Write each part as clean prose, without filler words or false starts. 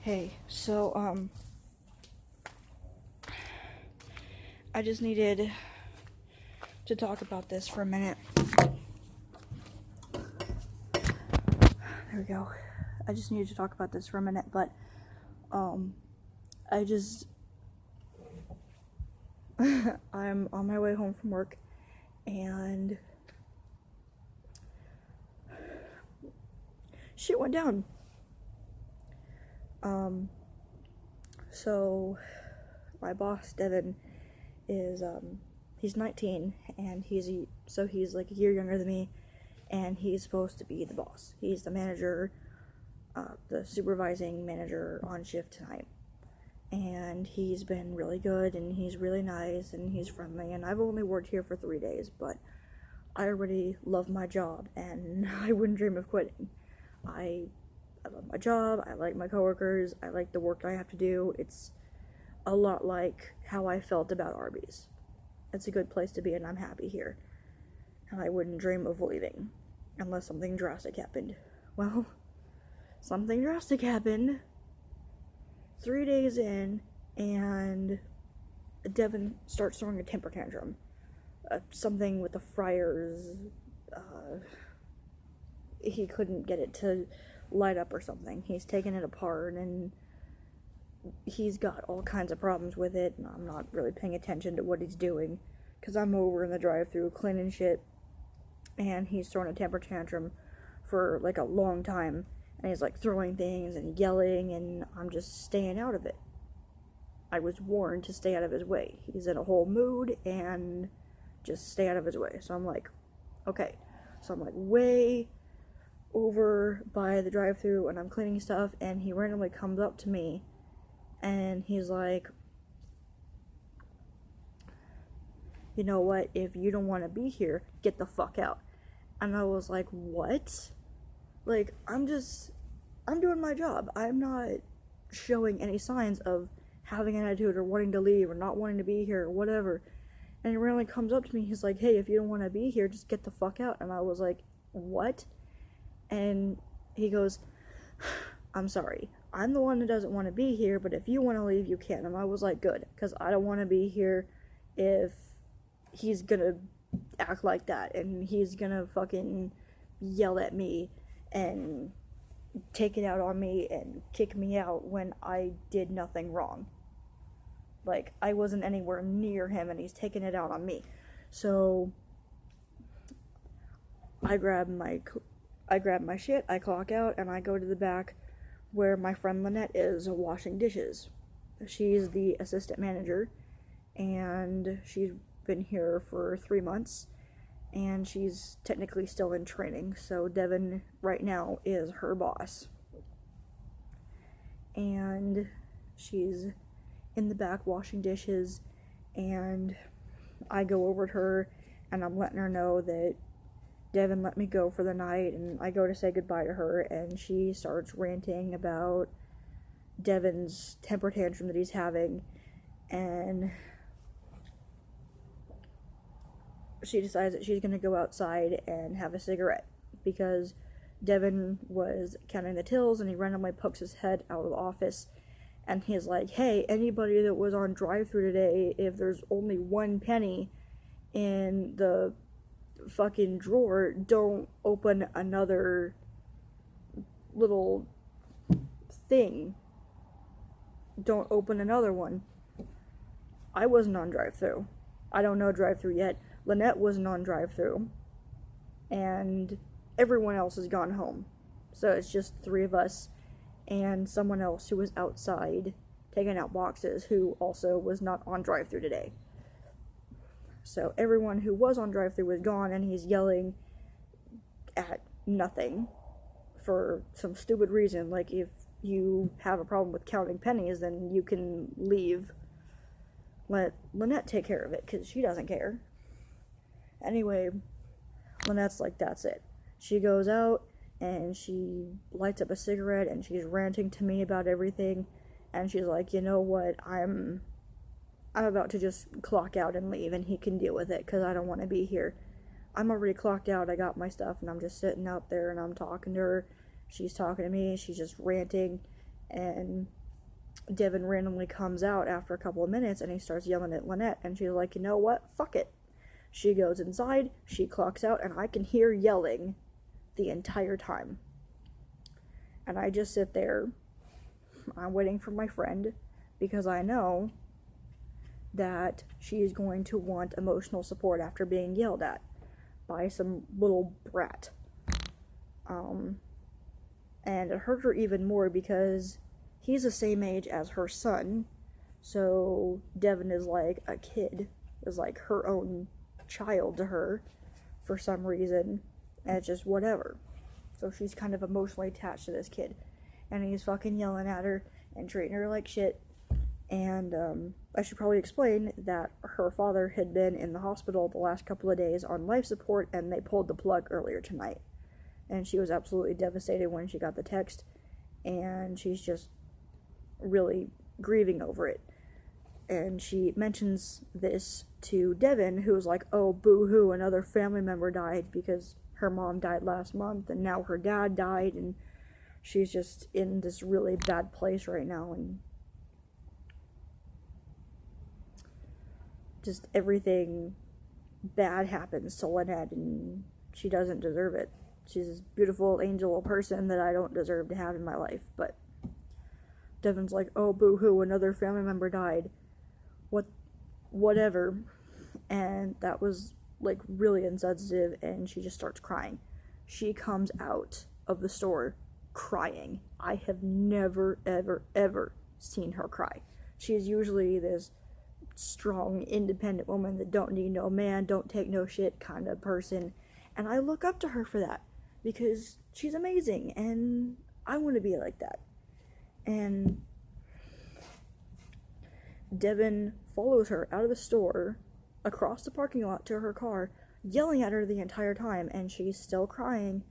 Hey, so, I just needed to talk about this for a minute. There we go. I just needed to talk about this for a minute, but, I just, I'm on my way home from work, and shit went down. So, my boss, Devin, is, he's 19, and he's like a year younger than me, and he's supposed to be the boss. He's the manager, the supervising manager on shift tonight. And he's been really good, and he's really nice, and he's friendly, and I've only worked here for 3 days, but I already love my job, and I wouldn't dream of quitting. I love my job, I like my coworkers, I like the work I have to do. It's a lot like how I felt about Arby's. It's a good place to be, and I'm happy here. And I wouldn't dream of leaving, unless something drastic happened. Well, something drastic happened 3 days in, and Devin starts throwing a temper tantrum. Something with the fryers, he couldn't get it to light up or something. He's taken it apart, and he's got all kinds of problems with it, and I'm not really paying attention to what he's doing, because I'm over in the drive-thru cleaning shit, and he's throwing a temper tantrum for, like, a long time, and he's, like, throwing things and yelling, and I'm just staying out of it. I was warned to stay out of his way. He's in a whole mood, and just stay out of his way. So I'm like, okay. So I'm, like, way over by the drive-thru, and I'm cleaning stuff, and he randomly comes up to me, and he's like, you know what, if you don't want to be here, get the fuck out. And I was like, what? Like, I'm doing my job. I'm not showing any signs of having an attitude or wanting to leave or not wanting to be here or whatever. And he randomly comes up to me, he's like, hey, if you don't want to be here, just get the fuck out. And I was like, what? And he goes, I'm sorry. I'm the one that doesn't want to be here, but if you want to leave, you can. And I was like, good, because I don't want to be here if he's gonna act like that, and he's gonna fucking yell at me and take it out on me and kick me out when I did nothing wrong. Like, I wasn't anywhere near him, and he's taking it out on me. So I grab my shit, I clock out, and I go to the back where my friend Lynette is washing dishes. She's the assistant manager, and she's been here for 3 months, and she's technically still in training, so Devin right now is her boss. And she's in the back washing dishes, and I go over to her, and I'm letting her know that Devin let me go for the night, and I go to say goodbye to her, and she starts ranting about Devin's temper tantrum that he's having, and she decides that she's going to go outside and have a cigarette, because Devin was counting the tills, and he randomly pokes his head out of the office, and he's like, hey, anybody that was on drive-thru today, if there's only 1 penny in the fucking drawer, don't open another little thing. Don't open another one. I wasn't on drive-thru. I don't know drive-thru yet. Lynette wasn't on drive-thru, and everyone else has gone home. So it's just 3 of us and someone else who was outside taking out boxes, who also was not on drive-thru today. So everyone who was on drive-thru was gone, and he's yelling at nothing for some stupid reason. Like, if you have a problem with counting pennies, then you can leave. Let Lynette take care of it, because she doesn't care. Anyway, Lynette's like, that's it. She goes out, and she lights up a cigarette, and she's ranting to me about everything, and she's like, you know what, I'm about to just clock out and leave, and he can deal with it, because I don't want to be here. I'm already clocked out, I got my stuff, and I'm just sitting out there, and I'm talking to her. She's talking to me, she's just ranting, And Devin randomly comes out after a couple of minutes and he starts yelling at Lynette, and she's like, you know what? Fuck it. She goes inside, she clocks out, and I can hear yelling the entire time. And I just sit there, I'm waiting for my friend, because I know that she's going to want emotional support after being yelled at by some little brat. And it hurt her even more because he's the same age as her son, so Devin is like a kid, is like her own child to her for some reason, and it's just whatever. So she's kind of emotionally attached to this kid, and he's fucking yelling at her and treating her like shit. And I should probably explain that her father had been in the hospital the last couple of days on life support, and they pulled the plug earlier tonight. And she was absolutely devastated when she got the text, and she's just really grieving over it. And she mentions this to Devin, who was like, oh, boo-hoo, another family member died, because her mom died last month, and now her dad died, and she's just in this really bad place right now, and just everything bad happens to Lynette, and she doesn't deserve it. She's this beautiful angel person that I don't deserve to have in my life. But Devin's like, oh, boo-hoo, another family member died. Whatever. And that was, like, really insensitive, and she just starts crying. She comes out of the store crying. I have never, ever, ever seen her cry. She's usually this strong, independent woman that don't need no man, don't take no shit kind of person. And I look up to her for that, because she's amazing, and I want to be like that. And Devin follows her out of the store, across the parking lot to her car, yelling at her the entire time, and she's still crying,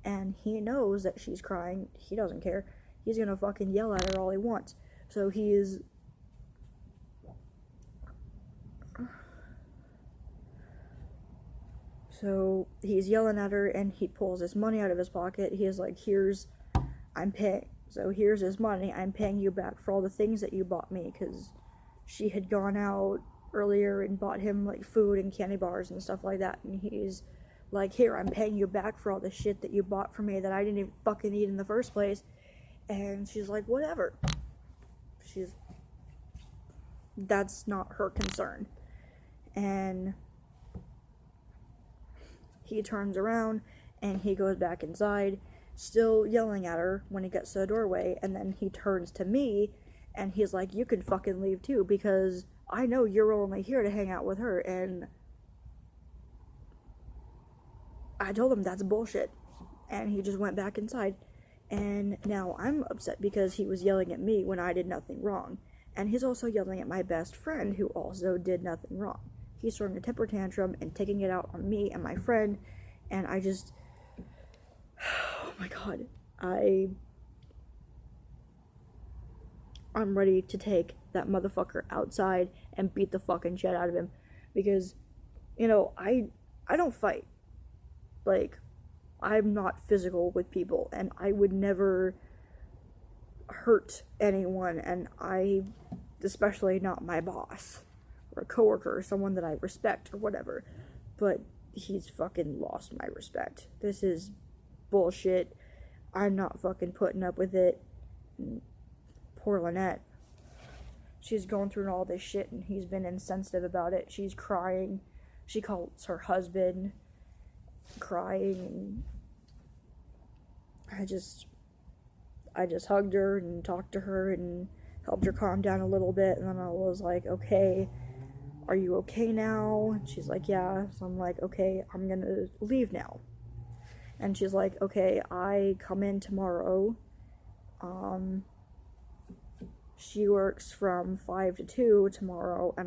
and he knows that she's crying. He doesn't care. He's gonna fucking yell at her all he wants. So he's yelling at her, and he pulls his money out of his pocket. He is like, here's his money, I'm paying you back for all the things that you bought me, because she had gone out earlier and bought him, like, food and candy bars and stuff like that, and he's like, here, I'm paying you back for all the shit that you bought for me that I didn't even fucking eat in the first place. And she's like, whatever. That's not her concern. And he turns around and he goes back inside, still yelling at her when he gets to the doorway, and then he turns to me and he's like, you can fucking leave too, because I know you're only here to hang out with her. And I told him that's bullshit, and he just went back inside. And now I'm upset because he was yelling at me when I did nothing wrong, and he's also yelling at my best friend, who also did nothing wrong. He's throwing a temper tantrum and taking it out on me and my friend, and I just, oh my god, I'm ready to take that motherfucker outside and beat the fucking shit out of him, because, you know, I don't fight. Like, I'm not physical with people, and I would never hurt anyone, and especially not my boss, or a coworker, or someone that I respect, or whatever. But he's fucking lost my respect. This is bullshit. I'm not fucking putting up with it. And poor Lynette. She's going through all this shit, and he's been insensitive about it. She's crying. She calls her husband, crying, and I just hugged her and talked to her and helped her calm down a little bit. And then I was like, okay, are you okay now? And she's like, yeah. So I'm like, okay, I'm gonna leave now. And she's like, okay, I come in tomorrow. She works from 5 to 2 tomorrow, and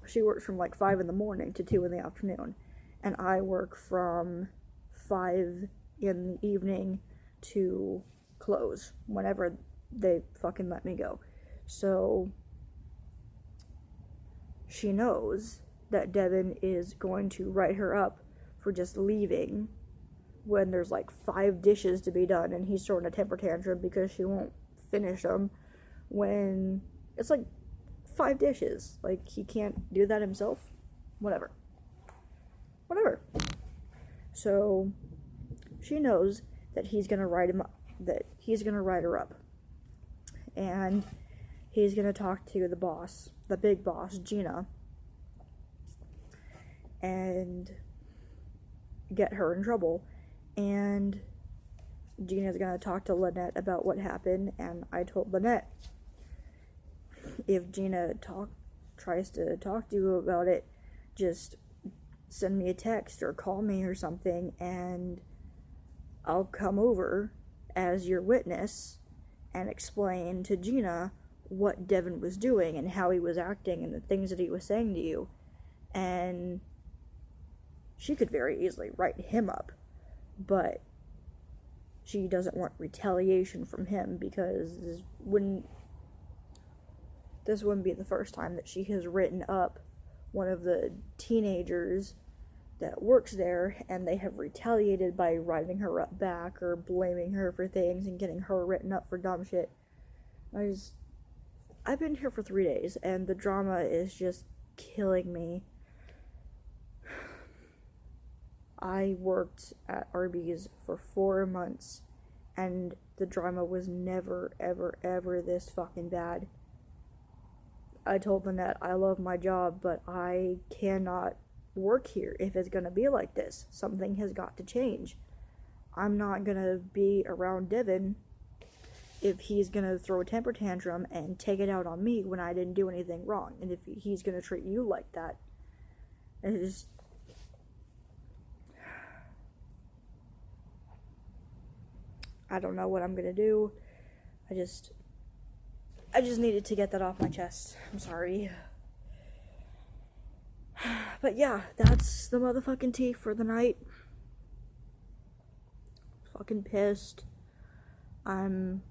she works from like 5 in the morning to 2 in the afternoon, and I work from 5 in the evening to close, whenever they fucking let me go. So she knows that Devin is going to write her up for just leaving when there's like 5 dishes to be done and he's throwing a temper tantrum because she won't finish them when it's like 5 dishes. Like, he can't do that himself. Whatever. So she knows that he's gonna write her up, and he's gonna talk to the boss, the big boss, Gina, and get her in trouble. And Gina's gonna talk to Lynette about what happened, and I told Lynette, if Gina tries to talk to you about it, just send me a text or call me or something, and I'll come over as your witness and explain to Gina what Devin was doing and how he was acting and the things that he was saying to you. And she could very easily write him up, but she doesn't want retaliation from him, because this wouldn't be the first time that she has written up one of the teenagers that works there, and they have retaliated by writing her up back or blaming her for things and getting her written up for dumb shit. I've been here for 3 days, and the drama is just killing me. I worked at Arby's for 4 months, and the drama was never, ever, ever this fucking bad. I told Lynette I love my job, but I cannot work here if it's gonna be like this. Something has got to change. I'm not gonna be around Devin if he's gonna throw a temper tantrum and take it out on me when I didn't do anything wrong, and if he's gonna treat you like that. I don't know what I'm gonna do. I just needed to get that off my chest. I'm sorry. But yeah, that's the motherfucking tea for the night. Fucking pissed. I'm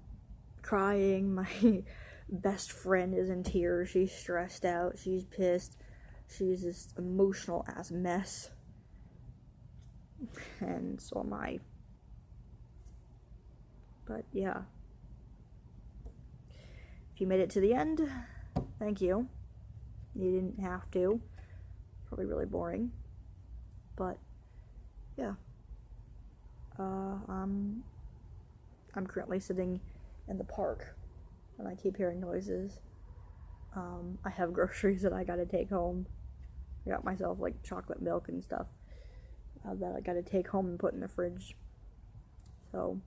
crying. My best friend is in tears. She's stressed out. She's pissed. She's this emotional ass mess. And so am I. But yeah. If you made it to the end, thank you. You didn't have to. Probably really boring. But yeah. I'm currently sitting in the park and I keep hearing noises. I have groceries that I gotta take home. I got myself like chocolate milk and stuff that I gotta take home and put in the fridge. So